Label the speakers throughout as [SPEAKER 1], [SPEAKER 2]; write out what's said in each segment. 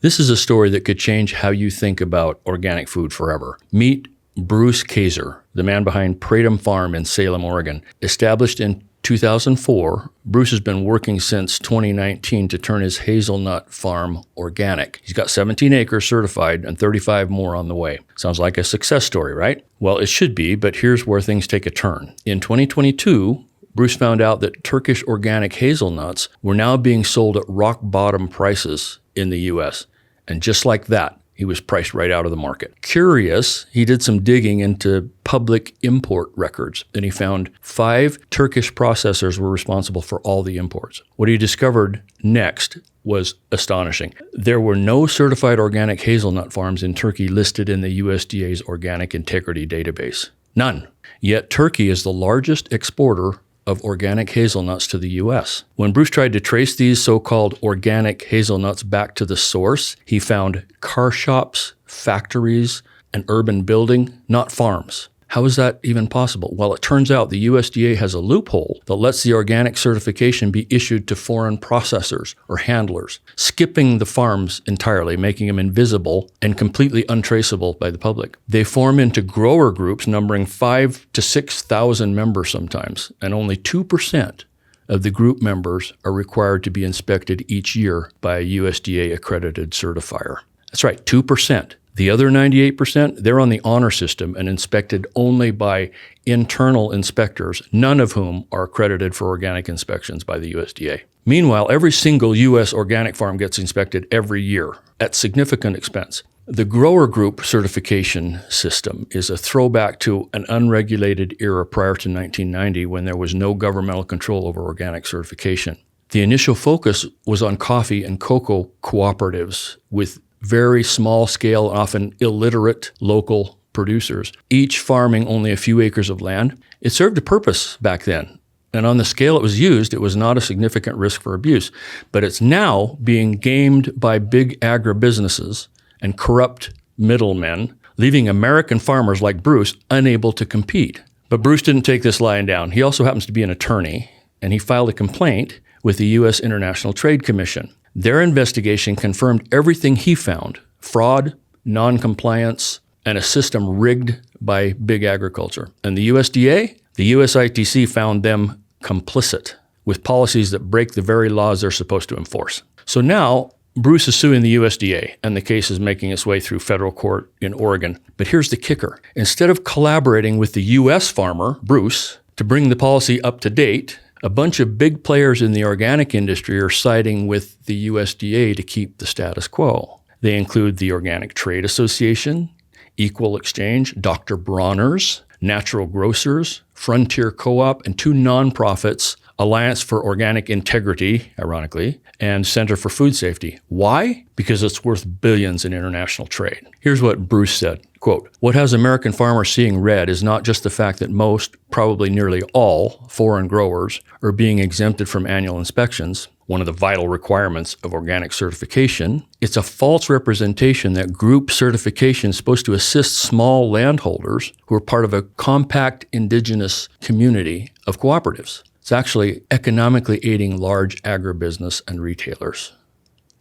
[SPEAKER 1] This is a story that could change how you think about organic food forever. Meet Bruce Kaser, the man behind Pratum Farm in Salem, Oregon. Established in 2004, Bruce has been working since 2019 to turn his hazelnut farm organic. He's got 17 acres certified and 35 more on the way. Sounds like a success story, right? Well, it should be, but here's where things take a turn. In 2022, Bruce found out that Turkish organic hazelnuts were now being sold at rock bottom prices in the U.S. And just like that, he was priced right out of the market. Curious, he did some digging into public import records, and he found 5 Turkish processors were responsible for all the imports. What he discovered next was astonishing. There were no certified organic hazelnut farms in Turkey listed in the USDA's Organic Integrity Database. None. Yet Turkey is the largest exporter of organic hazelnuts to the U.S. When Bruce tried to trace these so-called organic hazelnuts back to the source, he found car shops, factories, and urban building, not farms. How is that even possible? Well, it turns out the USDA has a loophole that lets the organic certification be issued to foreign processors or handlers, skipping the farms entirely, making them invisible and completely untraceable by the public. They form into grower groups numbering 5,000 to 6,000 members sometimes, and only 2% of the group members are required to be inspected each year by a USDA accredited certifier. That's right, 2%. The other 98%, they're on the honor system and inspected only by internal inspectors, none of whom are accredited for organic inspections by the USDA. Meanwhile, every single U.S. organic farm gets inspected every year at significant expense. The grower group certification system is a throwback to an unregulated era prior to 1990 when there was no governmental control over organic certification. The initial focus was on coffee and cocoa cooperatives with very small scale, often illiterate local producers, each farming only a few acres of land. It served a purpose back then. And on the scale it was used, it was not a significant risk for abuse. But it's now being gamed by big agribusinesses and corrupt middlemen, leaving American farmers like Bruce unable to compete. But Bruce didn't take this lying down. He also happens to be an attorney, and he filed a complaint with the U.S. International Trade Commission. Their investigation confirmed everything he found: fraud, non-compliance, and a system rigged by big agriculture. And the USDA, the USITC found them complicit with policies that break the very laws they're supposed to enforce. So now Bruce is suing the USDA, and the case is making its way through federal court in Oregon. But here's the kicker. Instead of collaborating with the U.S. farmer, Bruce, to bring the policy up to date, a bunch of big players in the organic industry are siding with the USDA to keep the status quo. They include the Organic Trade Association, Equal Exchange, Dr. Bronner's, Natural Grocers, Frontier Co-op, and 2 nonprofits, Alliance for Organic Integrity, ironically, and Center for Food Safety. Why? Because it's worth billions in international trade. Here's what Bruce said, quote, "What has American farmers seeing red is not just the fact that most, probably nearly all, foreign growers are being exempted from annual inspections, one of the vital requirements of organic certification. It's a false representation that group certification is supposed to assist small landholders who are part of a compact indigenous community of cooperatives. It's actually economically aiding large agribusiness and retailers."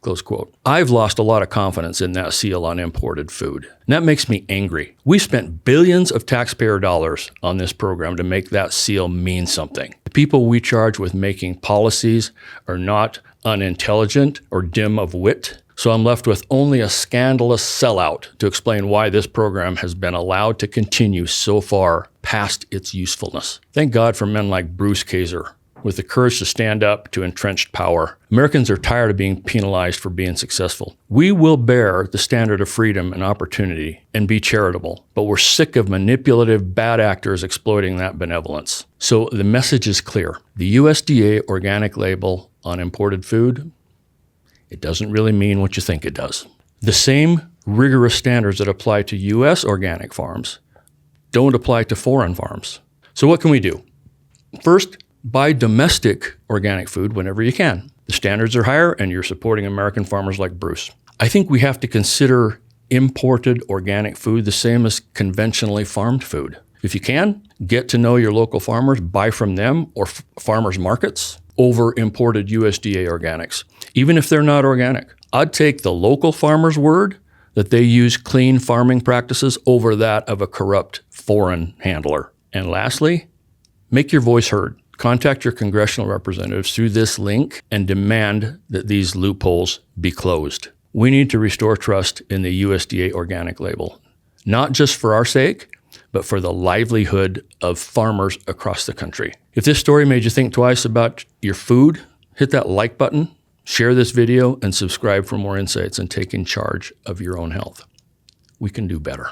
[SPEAKER 1] Close quote. I've lost a lot of confidence in that seal on imported food. And that makes me angry. We spent billions of taxpayer dollars on this program to make that seal mean something. The people we charge with making policies are not unintelligent or dim of wit. So I'm left with only a scandalous sellout to explain why this program has been allowed to continue so far past its usefulness. Thank God for men like Bruce Kaser, with the courage to stand up to entrenched power. Americans are tired of being penalized for being successful. We will bear the standard of freedom and opportunity and be charitable, but we're sick of manipulative bad actors exploiting that benevolence. So the message is clear. The USDA organic label on imported food, it doesn't really mean what you think it does. The same rigorous standards that apply to U.S. organic farms don't apply to foreign farms. So what can we do? First, buy domestic organic food whenever you can. The standards are higher and you're supporting American farmers like Bruce. I think we have to consider imported organic food the same as conventionally farmed food. If you can, get to know your local farmers, buy from them or farmers markets, over imported USDA organics, even if they're not organic. I'd take the local farmer's word that they use clean farming practices over that of a corrupt foreign handler. And lastly, make your voice heard. Contact your congressional representatives through this link and demand that these loopholes be closed. We need to restore trust in the USDA organic label, not just for our sake, but for the livelihood of farmers across the country. If this story made you think twice about your food, hit that like button, share this video, and subscribe for more insights and taking charge of your own health. We can do better.